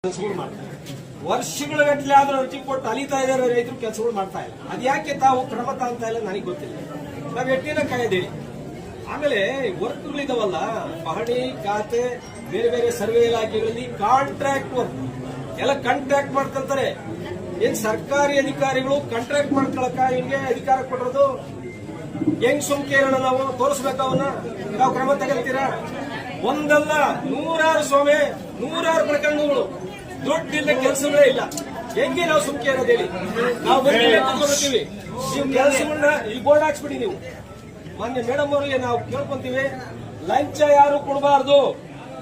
ಕೆಲಸಗಳು ಮಾಡ್ತಾರೆ. ವರ್ಷಗಳ ಗಟ್ಟಲೆ ಆದ್ರೂ ಅರ್ಜಿ ಕೊಟ್ಟು ಅಲಿತಾ ಇದ್ದಾರೆ ರೈತರು, ಕೆಲಸಗಳು ಮಾಡ್ತಾ ಇಲ್ಲ. ಅದ್ಯಾಕೆ ತಾವು ಕ್ರಮ ತಾಂತ ಇಲ್ಲ ನನಗೆ ಗೊತ್ತಿಲ್ಲ. ನಾವ್ ಎಟ್ಟಿನ ಕಾಯ್ದೇಳಿ. ಆಮೇಲೆ ವರ್ಕ್ಗಳಿದಾವಲ್ಲ, ಪಹಣಿ ಖಾತೆ, ಬೇರೆ ಬೇರೆ ಸರ್ವೆ ಇಲಾಖೆಗಳಲ್ಲಿ ಕಾಂಟ್ರಾಕ್ಟ್ ವರ್ಕ್ ಎಲ್ಲ ಕಾಂಟ್ರಾಕ್ಟ್ ಮಾಡ್ಕೊಳ್ತಾರೆ. ಏನ್ ಸರ್ಕಾರಿ ಅಧಿಕಾರಿಗಳು ಕಾಂಟ್ರಾಕ್ಟ್ ಮಾಡ್ಕೊಳಕ ಇವ್ರಿಗೆ ಅಧಿಕಾರ ಕೊಡೋದು? ಹೆಂಗ್ ಸುಮ್ಕೆ ಇರೋಣ? ನಾವು ತೋರಿಸ್ಬೇಕು ಅವನ್ನ. ನಾವು ಕ್ರಮ ತಗೊಳ್ತೀರಾ? ಒಂದಲ್ಲ ನೂರಾರು ಪ್ರಕರಣಗಳು, ದುಡ್ಡಿಲ್ಲ, ಕೆಲಸಗಳೇ ಇಲ್ಲ. ಹೆಂಗೆ ನಾವು ಸುಮ್ಕೆ ಇರೋದು ಹೇಳಿ? ನಾವು ಬರ್ತೀವಿ, ನೀವು ಕೆಲಸಗಳನ್ನ ಈ ಬೋರ್ಡ್ ಹಾಕ್ಸ್ಬಿಡಿ. ನೀವು ಮಾನ್ಯ ಮೇಡಮ್ ಅವರಿಗೆ ನಾವು ಕೇಳ್ಕೊಂತೀವಿ, ಲಂಚ ಯಾರು ಕೊಡಬಾರ್ದು,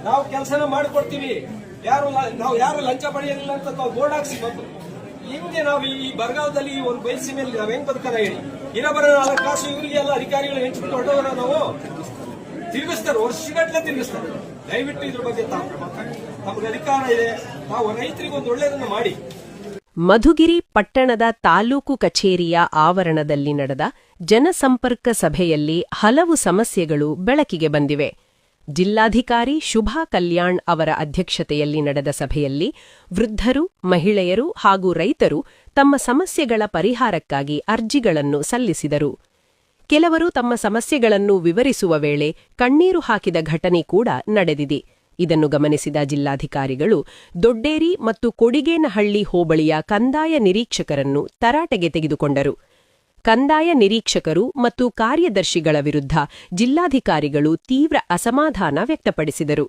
ನಾವು ಕೆಲಸನ ಮಾಡಿಕೊಡ್ತೀವಿ, ನಾವು ಯಾರು ಲಂಚ ಪಡೆಯೋದಿಲ್ಲ ಅಂತ ನಾವು ಬೋರ್ಡ್ ಹಾಕ್ಸಿ ಬಂದು. ಹಿಂಗೆ ನಾವು ಈ ಬರಗಾಲದಲ್ಲಿ ಒಂದು ಬಯಸಿ ಮೇಲೆ ನಾವ್ ಹೆಂಗ್ ಬದುಕನ ಹೇಳಿ? ಇರಬರ 4 ಕಾಸು ಇವರಿಗೆ ಎಲ್ಲ ಅಧಿಕಾರಿಗಳು ಹೆಂಚ್ಬಿಟ್ಟು ಹೊರಟವರ ನಾವು ತಿರುಗಿಸ್ತಾರೆ, ವರ್ಷಗಟ್ಟಲೆ ತಿರುಗಿಸ್ತಾರೆ. ದಯವಿಟ್ಟು ಇದ್ರ ಬಗ್ಗೆ ನಮ್ಗೆ ಅಧಿಕಾರ ಇದೆ, ನಾವು ರೈತರಿಗೊಂದು ಒಳ್ಳೆಯದನ್ನ ಮಾಡಿ. ಮಧುಗಿರಿ ಪಟ್ಟಣದ ತಾಲೂಕು ಕಚೇರಿಯ ಆವರಣದಲ್ಲಿ ನಡೆದ ಜನಸಂಪರ್ಕ ಸಭೆಯಲ್ಲಿ ಹಲವು ಸಮಸ್ಯೆಗಳು ಬೆಳಕಿಗೆ ಬಂದಿವೆ. ಜಿಲ್ಲಾಧಿಕಾರಿ ಶುಭಾ ಕಲ್ಯಾಣ್ ಅವರ ಅಧ್ಯಕ್ಷತೆಯಲ್ಲಿ ನಡೆದ ಸಭೆಯಲ್ಲಿ ವೃದ್ಧರು, ಮಹಿಳೆಯರು ಹಾಗೂ ರೈತರು ತಮ್ಮ ಸಮಸ್ಯೆಗಳ ಪರಿಹಾರಕ್ಕಾಗಿ ಅರ್ಜಿಗಳನ್ನು ಸಲ್ಲಿಸಿದರು. ಕೆಲವರು ತಮ್ಮ ಸಮಸ್ಯೆಗಳನ್ನು ವಿವರಿಸುವ ವೇಳೆ ಕಣ್ಣೀರು ಹಾಕಿದ ಘಟನೆ ಕೂಡ ನಡೆದಿದೆ. ಇದನ್ನು ಗಮನಿಸಿದ ಜಿಲ್ಲಾಧಿಕಾರಿಗಳು ದೊಡ್ಡೇರಿ ಮತ್ತು ಕೊಡಿಗೇನಹಳ್ಳಿ ಹೋಬಳಿಯ ಕಂದಾಯ ನಿರೀಕ್ಷಕರನ್ನು ತರಾಟೆಗೆ ತೆಗೆದುಕೊಂಡರು. ಕಂದಾಯ ನಿರೀಕ್ಷಕರು ಮತ್ತು ಕಾರ್ಯದರ್ಶಿಗಳ ವಿರುದ್ಧ ಜಿಲ್ಲಾಧಿಕಾರಿಗಳು ತೀವ್ರ ಅಸಮಾಧಾನ ವ್ಯಕ್ತಪಡಿಸಿದರು.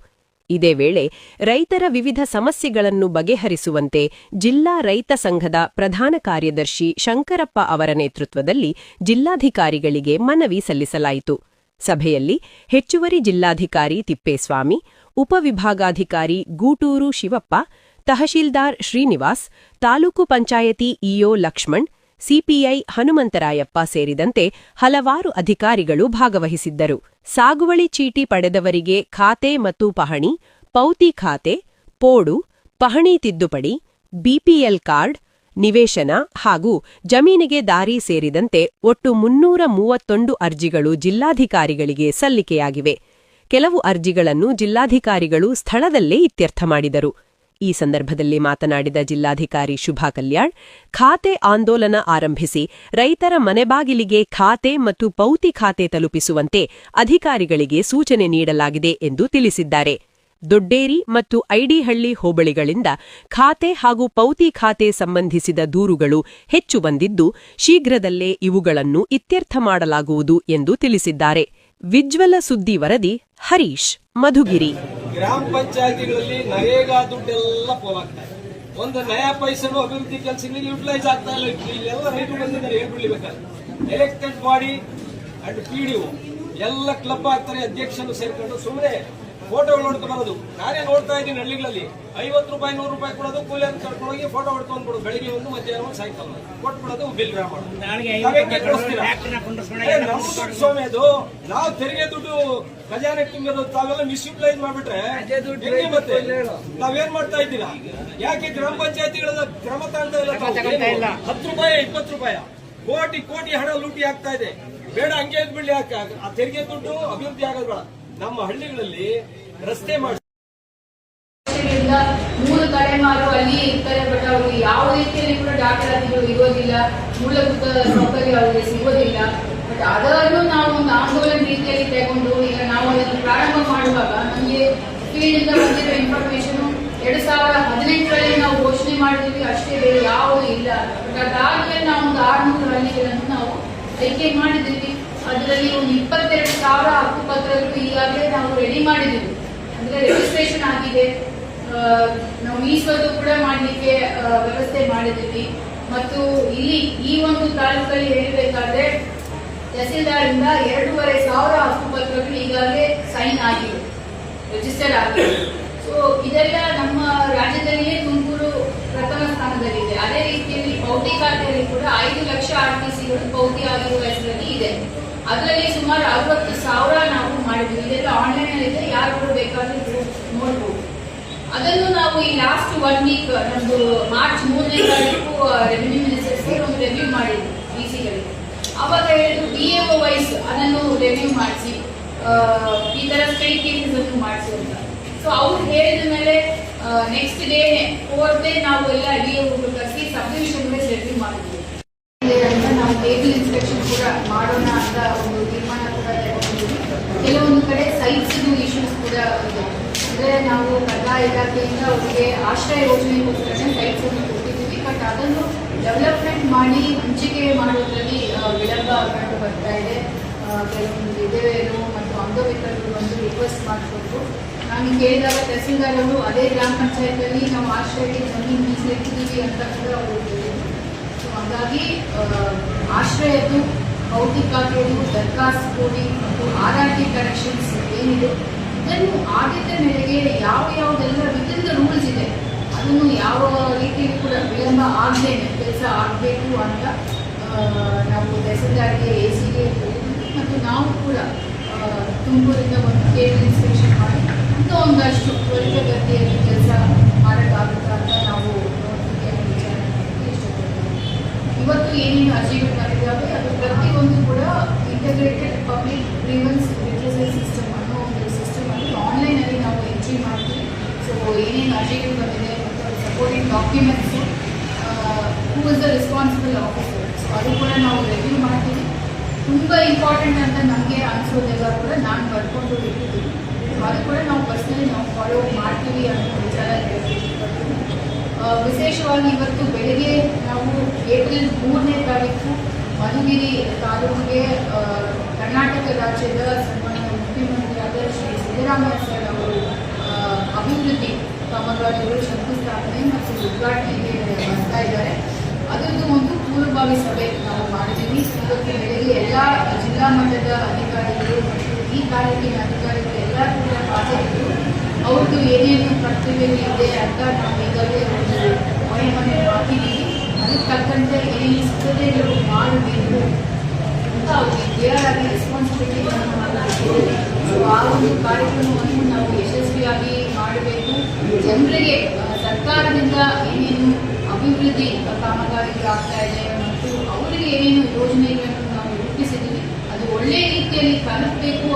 ಇದೇ ವೇಳೆ ರೈತರ ವಿವಿಧ ಸಮಸ್ಯೆಗಳನ್ನು ಬಗೆಹರಿಸುವಂತೆ ಜಿಲ್ಲಾ ರೈತ ಸಂಘದ ಪ್ರಧಾನ ಕಾರ್ಯದರ್ಶಿ ಶಂಕರಪ್ಪ ಅವರ ನೇತೃತ್ವದಲ್ಲಿ ಜಿಲ್ಲಾಧಿಕಾರಿಗಳಿಗೆ ಮನವಿ ಸಲ್ಲಿಸಲಾಯಿತು. ಸಭೆಯಲ್ಲಿ ಹೆಚ್ಚುವರಿ ಜಿಲ್ಲಾಧಿಕಾರಿ ತಿಪ್ಪೇಸ್ವಾಮಿ, ಉಪವಿಭಾಗಾಧಿಕಾರಿ ಗೂಟೂರು ಶಿವಪ್ಪ, ತಹಶೀಲ್ದಾರ್ ಶ್ರೀನಿವಾಸ್, ತಾಲೂಕು ಪಂಚಾಯತಿ ಇಒ ಲಕ್ಷ್ಮಣ್, ಸಿಪಿಐ ಹನುಮಂತರಾಯಪ್ಪ ಸೇರಿದಂತೆ ಹಲವಾರು ಅಧಿಕಾರಿಗಳು ಭಾಗವಹಿಸಿದ್ದರು. ಸಾಗುವಳಿ ಚೀಟಿ ಪಡೆದವರಿಗೆ ಖಾತೆ ಮತ್ತು ಪಹಣಿ, ಪೌತಿ ಖಾತೆ, ಪೋಡು, ಪಹಣಿ ತಿದ್ದುಪಡಿ, ಬಿಪಿಎಲ್ ಕಾರ್ಡ್, ನಿವೇಶನ ಹಾಗೂ ಜಮೀನಿಗೆ ದಾರಿ ಸೇರಿದಂತೆ ಒಟ್ಟು 331 ಅರ್ಜಿಗಳು ಜಿಲ್ಲಾಧಿಕಾರಿಗಳಿಗೆ ಸಲ್ಲಿಕೆಯಾಗಿವೆ. ಕೆಲವು ಅರ್ಜಿಗಳನ್ನು ಜಿಲ್ಲಾಧಿಕಾರಿಗಳು ಸ್ಥಳದಲ್ಲೇ ಇತ್ಯರ್ಥ ಮಾಡಿದರು. ಈ ಸಂದರ್ಭದಲ್ಲಿ ಮಾತನಾಡಿದ ಜಿಲ್ಲಾಧಿಕಾರಿ ಶುಭಾ ಕಲ್ಯಾಣ್, ಖಾತೆ ಆಂದೋಲನ ಆರಂಭಿಸಿ ರೈತರ ಮನೆಬಾಗಿಲಿಗೆ ಖಾತೆ ಮತ್ತು ಪೌತಿ ಖಾತೆ ತಲುಪಿಸುವಂತೆ ಅಧಿಕಾರಿಗಳಿಗೆ ಸೂಚನೆ ನೀಡಲಾಗಿದೆ ಎಂದು ತಿಳಿಸಿದ್ದಾರೆ. ದೊಡ್ಡೇರಿ ಮತ್ತು ಐಡಿಹಳ್ಳಿ ಹೋಬಳಿಗಳಿಂದ ಖಾತೆ ಹಾಗೂ ಪೌತಿ ಖಾತೆ ಸಂಬಂಧಿಸಿದ ದೂರುಗಳು ಹೆಚ್ಚು ಬಂದಿದ್ದು, ಶೀಘ್ರದಲ್ಲೇ ಇವುಗಳನ್ನು ಇತ್ಯರ್ಥ ಮಾಡಲಾಗುವುದು ಎಂದು ತಿಳಿಸಿದ್ದಾರೆ. ವಿಜ್ವಲ ಸುದ್ದಿ ವರದಿ ಹರೀಶ್, ಮಧುಗಿರಿ. ಗ್ರಾಮ ಪಂಚಾಯತಿಗಳಲ್ಲಿ ನರೇಗಾ ದುಡ್ಡೆಲ್ಲ ಪೋಲಾಗ್ತಾ ಇದೆ. ಒಂದು ನಯಾ ಪೈಸೆನೂ ಅಭಿವೃದ್ಧಿ ಕೆಲಸಗಳಿಗೆ ಯುಟಿಲೈಸ್ ಆಗ್ತಾ ಇಲ್ಲ. ಇಲ್ಲೆಲ್ಲ ರೈತರು ಬಂದಿದ್ದಾರೆ, ಹೇಳ್ಬಿಡ್ಬೇಕಾದ್ರೆ ಎಲೆಕ್ಟೆಡ್ ಬಾಡಿ ಅಂಡ್ ಪಿಡಿಒ ಎಲ್ಲ ಕ್ಲಬ್ ಆಗ್ತಾರೆ, ಅಧ್ಯಕ್ಷರು ಸೇರ್ಕೊಂಡು ಸುಮ್ಮನೆ ಫೋಟೋಗಳು ನೋಡ್ಕೊಂಡು ಬರೋದು. ನಾನೇ ನೋಡ್ತಾ ಇದ್ದೀನಿ ಹಳ್ಳಿಗಳಲ್ಲಿ 50 ರೂಪಾಯಿ 100 ರೂಪಾಯಿ ಕೊಡೋದು, ಕೂಲಿ ಅಂತ ಕರ್ಕೊಂಡೋಗಿ ಫೋಟೋ ಹೊಡ್ಕೊಂಡ್ಬಿಡೋದು. ಬೆಳಿಗ್ಗೆ ಒಂದು ಮಧ್ಯಾಹ್ನ ಒಂದು ಸಾಯಂಕಾಲ ಕೊಟ್ಬಿಡೋದು, ಬಿಲ್ ಡ್ರಾ ಮಾಡೋದು. ಸ್ವಾಮಿ, ಅದು ನಾವು ತೆರಿಗೆ ದುಡ್ಡು ಖಜಾನೆ ತುಂಬಿರೋದು, ತಾವೆಲ್ಲ ಮಿಸ್ಯುಟಿಲೈಸ್ ಮಾಡ್ಬಿಟ್ರೆ ಮತ್ತೆ ನಾವೇನ್ ಮಾಡ್ತಾ ಇದ್ದೀರಾ? ಯಾಕೆ ಗ್ರಾಮ ಪಂಚಾಯತಿಗಳ ಕ್ರಮ ತಾಳ್ತಾ ಇಲ್ಲ? 10 ರೂಪಾಯಿ 20 ರೂಪಾಯಿ ಕೋಟಿ ಕೋಟಿ ಹಣ ಲೂಟಿ ಆಗ್ತಾ ಇದೆ. ಬೇಡ, ಹಂಗೆ ಬಿಡ್ಲಿ. ಯಾಕೆ ಆ ತೆರಿಗೆ ದುಡ್ಡು ಅಭಿವೃದ್ಧಿ ಆಗೋದು ಬೇಡ. ನಮ್ಮ ಹಳ್ಳಿಗಳಲ್ಲಿ ರಸ್ತೆ ಮಾಡಿ 3 ತಲೆಮಾರು ಅಲ್ಲಿ ಇರ್ತಾರೆ. ಬಟ್ ಅವ್ರಿಗೆ ಯಾವ ರೀತಿಯಲ್ಲಿ ಕೂಡ ದಾಖಲಾತಿಗಳು ಇರೋದಿಲ್ಲ, ಮೂಲಭೂತ ಸೌಕರ್ಯ ಅವರಿಗೆ ಸಿಗೋದಿಲ್ಲ. ಬಟ್ ಅದನ್ನು ನಾವು ಒಂದು ಆಂದೋಲನ ರೀತಿಯಲ್ಲಿ ತಗೊಂಡು ಈಗ ನಾವು ಅದನ್ನು ಪ್ರಾರಂಭ ಮಾಡುವಾಗ ನಮಗೆ ಫೀಲ್ಡ್ ಇಂದ ಬಂದಿರೋ ಇನ್ಫಾರ್ಮೇಶನ್ 2018ರಲ್ಲಿ ನಾವು ಘೋಷಣೆ ಮಾಡಿದ್ವಿ, ಅಷ್ಟೇ, ಬೇರೆ ಯಾವುದೂ ಇಲ್ಲ. ಬಟ್ ಅದಾದ್ಮೇಲೆ ನಾವು ಒಂದು 600 ಹಳ್ಳಿಗಳನ್ನು ನಾವು ಆಯ್ಕೆ ಮಾಡಿದ್ದೀವಿ. ಅದರಲ್ಲಿ ಒಂದು 22,000 ಹಕ್ಕುಪತ್ರಗಳು ಈಗಾಗಲೇ ನಾವು ರೆಡಿ ಮಾಡಿದ್ದೀವಿ, ಅಂದ್ರೆ ರಿಜಿಸ್ಟ್ರೇಷನ್ ಆಗಿದೆ. ನಾವು ಮೀಸಲು ಕೂಡ ಮಾಡಲಿಕ್ಕೆ ವ್ಯವಸ್ಥೆ ಮಾಡಿದ್ದೀವಿ. ಮತ್ತು ಇಲ್ಲಿ ಈ ಒಂದು ತಾಲೂಕಲ್ಲಿ ಹೇಳಬೇಕಾದ್ರೆ ತಹಸೀಲ್ದಾರ್ ಇಂದ 2,500 ಹಕ್ಕುಪತ್ರಗಳು ಈಗಾಗಲೇ ಸೈನ್ ಆಗಿದೆ, ರಿಜಿಸ್ಟರ್ ಆಗಿದೆ. ಸೊ ಇದೆಲ್ಲ ನಮ್ಮ ರಾಜ್ಯದಲ್ಲಿಯೇ ತುಮಕೂರು ಪ್ರಥಮ ಸ್ಥಾನದಲ್ಲಿದೆ. ಅದೇ ರೀತಿಯಲ್ಲಿ ಪೌತಿ ಖಾತೆಯಲ್ಲಿ ಕೂಡ 5 ಲಕ್ಷ RTCಗಳು ಪೌತಿ ಆಗಿರುವ ಹೆಸರಲ್ಲಿ ಇದೆ. ಅದರಲ್ಲಿ ಸುಮಾರು 60,000 ನಾವು ಮಾಡಿದ್ವಿ. ಇದೆಲ್ಲ ಆನ್ಲೈನ್ ಅಲ್ಲಿ ಇದೆ, ಯಾರು ಬೇಕಾದ್ರೂ ನೋಡ್ಬೋದು. ಅದನ್ನು ನಾವು ಈ ಲಾಸ್ಟ್ 1 ವೀಕ್ ನಮ್ದು ಮಾರ್ಚ್ 3ನೇ ತಾರೀಕು ರೆವಿನ್ಯೂ ಮಿನಿಸ್ಟರ್ಸ್ಗೆ ಒಂದು ರಿವ್ಯೂ ಮಾಡಿದ್ವಿ ಡಿಸಿಗಳಿಗೆ. ಅವಾಗ ಹೇಳಿದ್ರು BAO ವೈಸ್ ಅದನ್ನು ರಿವ್ಯೂ ಮಾಡಿಸಿ ಈ ತರ ಸ್ಟೇಟ್ ಕೇಸಸ್ ಅನ್ನು ಮಾಡಿಸಿ ಅಂತ. ಸೊ ಅವ್ರು ಹೇಳಿದ ಮೇಲೆ ನೆಕ್ಸ್ಟ್ ಡೇ 4th ಡೇ ನಾವು ಎಲ್ಲ ಡಿಒ ಕರೆಸಿ ಸಬ್ ಡಿವಿಷನ್ ಸೆಟ್ಲ್ ಮಾಡಿದ್ವಿ ಅಂತ ನಾವು ಟೇಬಲ್ ಇನ್ಸ್ಪೆಕ್ಷನ್ ಕೂಡ ಮಾಡೋಣ ಅಂತ ಒಂದು ತೀರ್ಮಾನ ಕೂಡ ತಗೊಂಡಿದ್ವಿ. ಕೆಲವೊಂದು ಕಡೆ ಸೈಟ್ಸ್ ಇಶ್ಯೂಸ್ ಕೂಡ ಇದೆ. ಅಂದ್ರೆ ನಾವು ಕನ್ನಡ ಇಲಾಖೆಯಿಂದ ಅವರಿಗೆ ಆಶ್ರಯ ಯೋಜನೆಗೋಸ್ಕರ ಸೈಟ್ಸ್ ಅನ್ನು ಕೊಟ್ಟಿದ್ದೀವಿ. ಬಟ್ ಅದನ್ನು ಡೆವಲಪ್ಮೆಂಟ್ ಮಾಡಿ ಹಂಚಿಕೆ ಮಾಡೋದ್ರಲ್ಲಿ ವಿಳಂಬ ಕಂಡು ಬರ್ತಾ ಇದೆ. ಕೆಲವೊಂದು ವಿಧವೆಯರು ಮತ್ತು ಅಂಗವಿಕಲರು ಒಂದು ರಿಕ್ವೆಸ್ಟ್ ಮಾಡಿಕೊಂಡು ನಾನು ಕೇಳಿದಾಗ ತಹಸೀಲ್ದಾರ್ ಅವರು ಅದೇ ಗ್ರಾಮ ಪಂಚಾಯತ್ನಲ್ಲಿ ನಾವು ಆಶ್ರಯಕ್ಕೆ ಜಮೀನು ಮೀಸಲಿಟ್ಟಿದ್ದೀವಿ ಅಂತ ಕೂಡ ಅವರು ಹೇಳಿದರು. ಸೊ ಹಾಗಾಗಿ ಆಶ್ರಯದ್ದು ಭೌತಿಕಾತೆಯು ದರಖಾಸ್ತು ಕೊಡಿ ಮತ್ತು RRT ಕರೆಕ್ಷನ್ಸ್ ಏನಿದೆ ಇದನ್ನು ಆದ್ಯತೆ ಮೇರೆಗೆ ಯಾವುದೆಲ್ಲ ವಿತಿನ್ ದ ರೂಲ್ಸ್ ಇದೆ ಅದನ್ನು ಯಾವ ರೀತಿಯಲ್ಲಿ ಕೂಡ ವಿಳಂಬ ಆಗದೇನೆ ಕೆಲಸ ಆಗಬೇಕು ಅಂತ ನಾವು ತಹಸೀಲ್ದಾರ್ಗೆ ACಗೆ ಮತ್ತು ನಾವು ಕೂಡ ತುಮಕೂರಿಂದ ಒಂದು ಟೇಬಲ್ ಇನ್ಸ್ಪೆಕ್ಷನ್ ಮಾಡಿ ಅಂತ ಒಂದಷ್ಟು ತ್ವರಿತಗತಿಯಲ್ಲಿ ಕೆಲಸ ಮಾಡೋಕ್ಕಾಗುತ್ತಾ ಅಂತ ನಾವು ಇವತ್ತು ಏನೇನು ಅರ್ಜಿಗಳು ಬಂದಿದ್ದಾವೆ ಅದು ಪ್ರತಿಯೊಂದು ಕೂಡ ಇಂಟಗ್ರೇಟೆಡ್ ಪಬ್ಲಿಕ್ ಗ್ರೀವೆನ್ಸ್ ರಿಟ್ರೆಸಲ್ ಸಿಸ್ಟಮ್ ಅನ್ನೋ ಒಂದು ಸಿಸ್ಟಮ್ ಅಲ್ಲಿ ಆನ್ಲೈನಲ್ಲಿ ನಾವು ಎಂಟ್ರಿ ಮಾಡ್ತೀವಿ. ಸೊ ಏನೇನು ಅರ್ಜಿಗಳು ಬಂದಿದೆ ಮತ್ತು supporting documents who is the responsible officer so ಅದು ಕೂಡ ನಾವು ರಿವ್ಯೂ ಮಾಡ್ತೀವಿ. ತುಂಬ ಇಂಪಾರ್ಟೆಂಟ್ ಅಂತ ನಮಗೆ ಅನಿಸೋದೆಲ್ಲ ಕೂಡ ನಾನು ಬರ್ಕೊಂಡು ಇಟ್ಟಿದ್ದೀನಿ. ಅದು ಕೂಡ ನಾವು ಪರ್ಸನಲಿ ನಾವು ಫಾಲೋ ಮಾಡ್ತೀವಿ ಅನ್ನೋ ವಿಚಾರ ಹೇಳ್ತೀವಿ. ವಿಶೇಷವಾಗಿ ಇವತ್ತು ಬೆಳಗ್ಗೆ ನಾವು ಏಪ್ರಿಲ್ 3ನೇ ತಾರೀಕು ಮಧುಗಿರಿ ತಾಲೂಕಿಗೆ ಕರ್ನಾಟಕ ರಾಜ್ಯದ ಸನ್ಮಾನ್ಯ ಮುಖ್ಯಮಂತ್ರಿಯಾದ ಶ್ರೀ ಸಿದ್ದರಾಮಯ್ಯ ಸರ್ ಅವರು ಅಭಿವೃದ್ಧಿ ಕಾಮಗಾರಿಗಳು ಶಂಕುಸ್ಥಾಪನೆ ಮತ್ತು ಉದ್ಘಾಟನೆಗೆ ಬರ್ತಾ ಇದ್ದಾರೆ. ಅದರದ್ದು ಒಂದು ಪೂರ್ವಭಾವಿ ಸಭೆ ನಾವು ಮಾಡಿದ್ದೀವಿ. ಇವತ್ತು ಬೆಳಗ್ಗೆ ಎಲ್ಲ ಜಿಲ್ಲಾ ಮಟ್ಟದ ಅಧಿಕಾರಿಗಳು ಮತ್ತು ಈ ತಾಲೂಕಿನ ಅಧಿಕಾರಿಗಳು ಎಲ್ಲ ಕೂಡ ಹಾಜರಿದ್ದರು. ಅವ್ರದ್ದು ಏನೇನು ಕರ್ತವ್ಯ ಇದೆ ಅಂತ ನಾವು ಈಗಾಗಲೇ ಒಂದು ಮನೆ ಹಾಕಿದ್ದೀವಿ. ಅದಕ್ಕೆ ತಕ್ಕಂತೆ ಏನೇನು ಸಿದ್ಧತೆಗಳು ಮಾಡಬೇಕು ಅಂತ ಅವ್ರಿಗೆ ಕ್ಲಿಯರ್ ಆಗಿ ರೆಸ್ಪಾನ್ಸಿಬಿಲಿಟಿಗಳನ್ನು ಮಾಡಬೇಕಿದೆ. ಆ ಒಂದು ಕಾರ್ಯಕ್ರಮವನ್ನು ನಾವು ಯಶಸ್ವಿಯಾಗಿ ಮಾಡಬೇಕು. ಜನರಿಗೆ ಸರ್ಕಾರದಿಂದ ಏನೇನು ಅಭಿವೃದ್ಧಿ ಕಾಮಗಾರಿಗಳಾಗ್ತಾ ಇದೆ ಮತ್ತು ಅವರಿಗೆ ಏನೇನು ಯೋಜನೆಗಳನ್ನು ನಾವು ರೂಪಿಸಿದ್ದೀವಿ ಅದು ಒಳ್ಳೆಯ ರೀತಿಯಲ್ಲಿ ತಲುಪಬೇಕು.